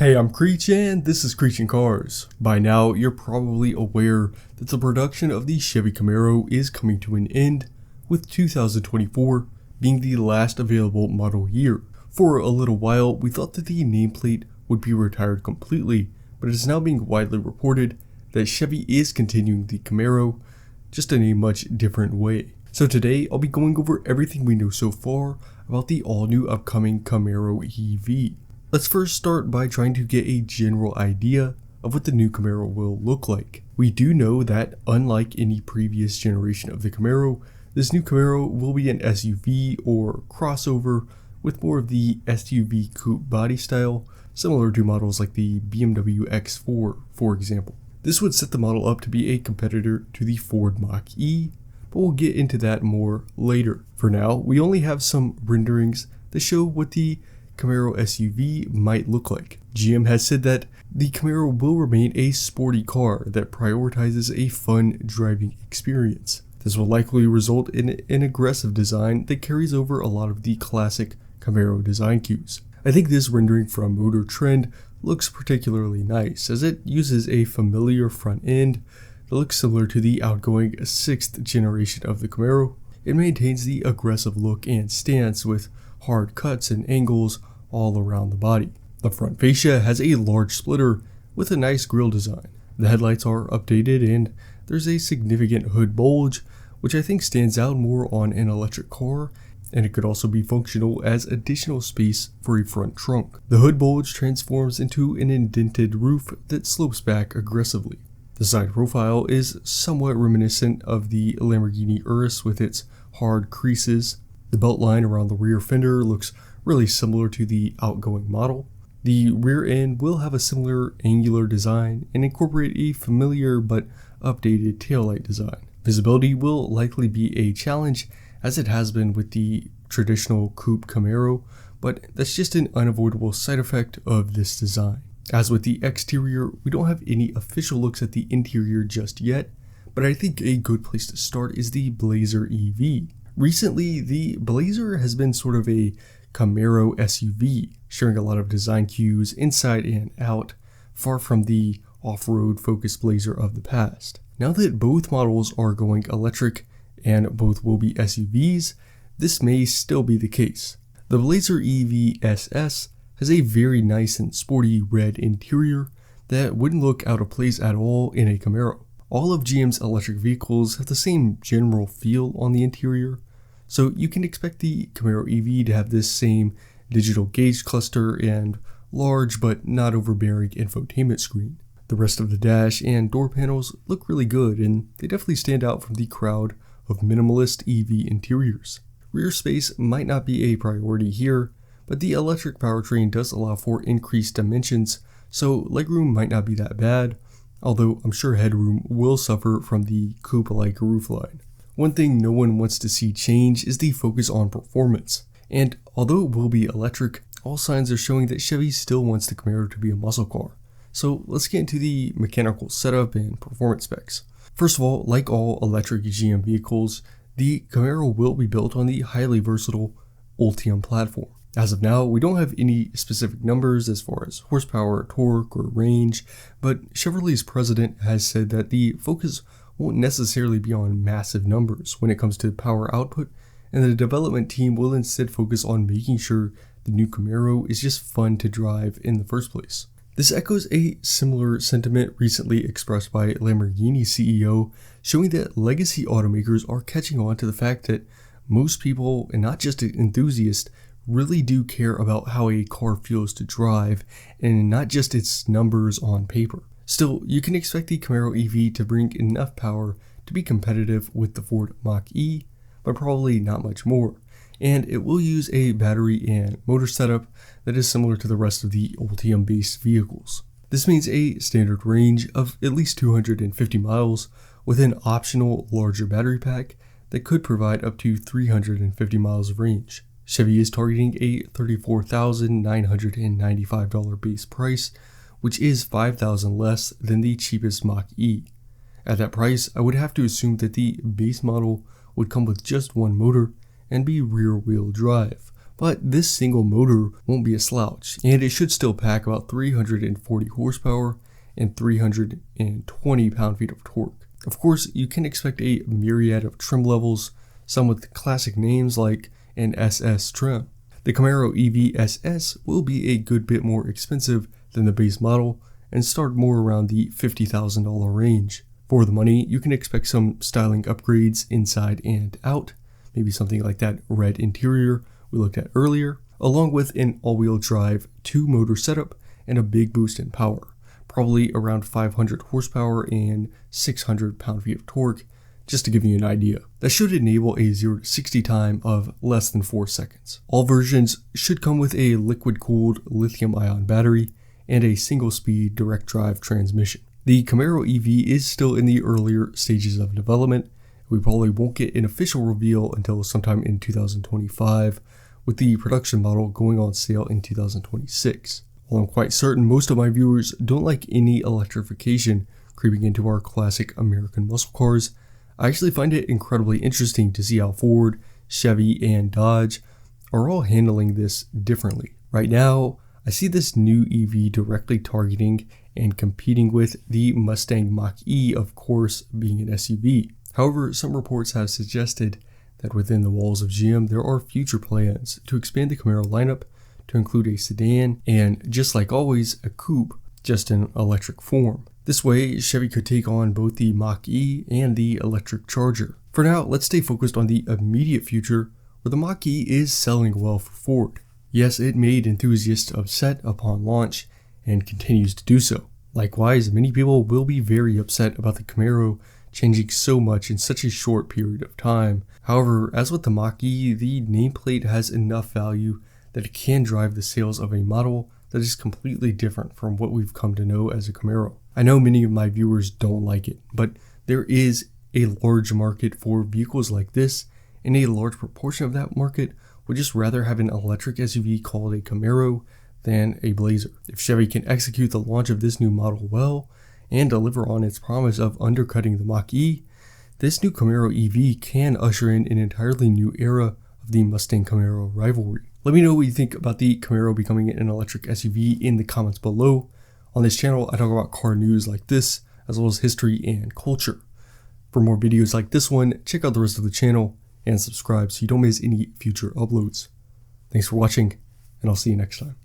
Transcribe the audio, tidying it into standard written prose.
Hey, I'm Creech and this is Creech and Cars. By now, you're probably aware that the production of the Chevy Camaro is coming to an end, with 2024 being the last available model year. For a little while, we thought that the nameplate would be retired completely, but it is now being widely reported that Chevy is continuing the Camaro, just in a much different way. So today, I'll be going over everything we know so far about the all-new upcoming Camaro EV. Let's first start by trying to get a general idea of what the new Camaro will look like. We do know that unlike any previous generation of the Camaro, this new Camaro will be an SUV or crossover with more of the SUV coupe body style, similar to models like the BMW X4, for example. This would set the model up to be a competitor to the Ford Mach-E, but we'll get into that more later. For now, we only have some renderings that show what the Camaro SUV might look like. GM has said that the Camaro will remain a sporty car that prioritizes a fun driving experience. This will likely result in an aggressive design that carries over a lot of the classic Camaro design cues. I think this rendering from Motor Trend looks particularly nice, as it uses a familiar front end that looks similar to the outgoing 6th generation of the Camaro. It maintains the aggressive look and stance with hard cuts and angles all around the body. The front fascia has a large splitter with a nice grille design. The headlights are updated and there's a significant hood bulge, which I think stands out more on an electric car, and it could also be functional as additional space for a front trunk. The hood bulge transforms into an indented roof that slopes back aggressively. The side profile is somewhat reminiscent of the Lamborghini Urus with its hard creases. The belt line around the rear fender looks really similar to the outgoing model. The rear end will have a similar angular design and incorporate a familiar but updated taillight design. Visibility will likely be a challenge, as it has been with the traditional coupe Camaro, but that's just an unavoidable side effect of this design. As with the exterior, we don't have any official looks at the interior just yet, but I think a good place to start is the Blazer EV. Recently, the Blazer has been sort of a Camaro SUV, sharing a lot of design cues inside and out, far from the off-road focused Blazer of the past. Now that both models are going electric and both will be SUVs, this may still be the case. The Blazer EV SS has a very nice and sporty red interior that wouldn't look out of place at all in a Camaro. All of GM's electric vehicles have the same general feel on the interior, so you can expect the Camaro EV to have this same digital gauge cluster and large but not overbearing infotainment screen. The rest of the dash and door panels look really good, and they definitely stand out from the crowd of minimalist EV interiors. Rear space might not be a priority here, but the electric powertrain does allow for increased dimensions, so legroom might not be that bad, although I'm sure headroom will suffer from the coupe-like roofline. One thing no one wants to see change is the focus on performance, and although it will be electric, all signs are showing that Chevy still wants the Camaro to be a muscle car. So let's get into the mechanical setup and performance specs. First of all, like all electric GM vehicles, the Camaro will be built on the highly versatile Ultium platform. As of now, we don't have any specific numbers as far as horsepower, torque, or range, but Chevrolet's president has said that the focus won't necessarily be on massive numbers when it comes to power output, and the development team will instead focus on making sure the new Camaro is just fun to drive in the first place. This echoes a similar sentiment recently expressed by Lamborghini CEO, showing that legacy automakers are catching on to the fact that most people, and not just enthusiasts, really do care about how a car feels to drive and not just its numbers on paper. Still, you can expect the Camaro EV to bring enough power to be competitive with the Ford Mach-E, but probably not much more, and it will use a battery and motor setup that is similar to the rest of the Ultium-based vehicles. This means a standard range of at least 250 miles with an optional larger battery pack that could provide up to 350 miles of range. Chevy is targeting a $34,995 base price, which is $5,000 less than the cheapest Mach-E. At that price, I would have to assume that the base model would come with just one motor and be rear-wheel drive, but this single motor won't be a slouch, and it should still pack about 340 horsepower and 320 pound-feet of torque. Of course, you can expect a myriad of trim levels, some with classic names like an SS trim. The Camaro EV SS will be a good bit more expensive than the base model and start more around the $50,000 range. For the money, you can expect some styling upgrades inside and out, maybe something like that red interior we looked at earlier, along with an all-wheel drive 2-motor setup and a big boost in power, probably around 500 horsepower and 600 pound-feet of torque, just to give you an idea. That should enable a 0 to 60 time of less than 4 seconds. All versions should come with a liquid-cooled lithium-ion battery and a single-speed direct drive transmission. The Camaro EV is still in the earlier stages of development. We probably won't get an official reveal until sometime in 2025, with the production model going on sale in 2026. While I'm quite certain most of my viewers don't like any electrification creeping into our classic American muscle cars, I actually find it incredibly interesting to see how Ford, Chevy, and Dodge are all handling this differently. Right now, I see this new EV directly targeting and competing with the Mustang Mach-E, of course, being an SUV. However, some reports have suggested that within the walls of GM there are future plans to expand the Camaro lineup to include a sedan and, just like always, a coupe, just in electric form. This way, Chevy could take on both the Mach-E and the electric Charger. For now, let's stay focused on the immediate future, where the Mach-E is selling well for Ford. Yes, it made enthusiasts upset upon launch, and continues to do so. Likewise, many people will be very upset about the Camaro changing so much in such a short period of time. However, as with the Mach-E, the nameplate has enough value that it can drive the sales of a model that is completely different from what we've come to know as a Camaro. I know many of my viewers don't like it, but there is a large market for vehicles like this, and a large proportion of that market would just rather have an electric SUV called a Camaro than a Blazer. If Chevy can execute the launch of this new model well and deliver on its promise of undercutting the Mach-E, this new Camaro EV can usher in an entirely new era of the Mustang-Camaro rivalry. Let me know what you think about the Camaro becoming an electric SUV in the comments below. On this channel, I talk about car news like this, as well as history and culture. For more videos like this one, check out the rest of the channel and subscribe so you don't miss any future uploads. Thanks for watching, and I'll see you next time.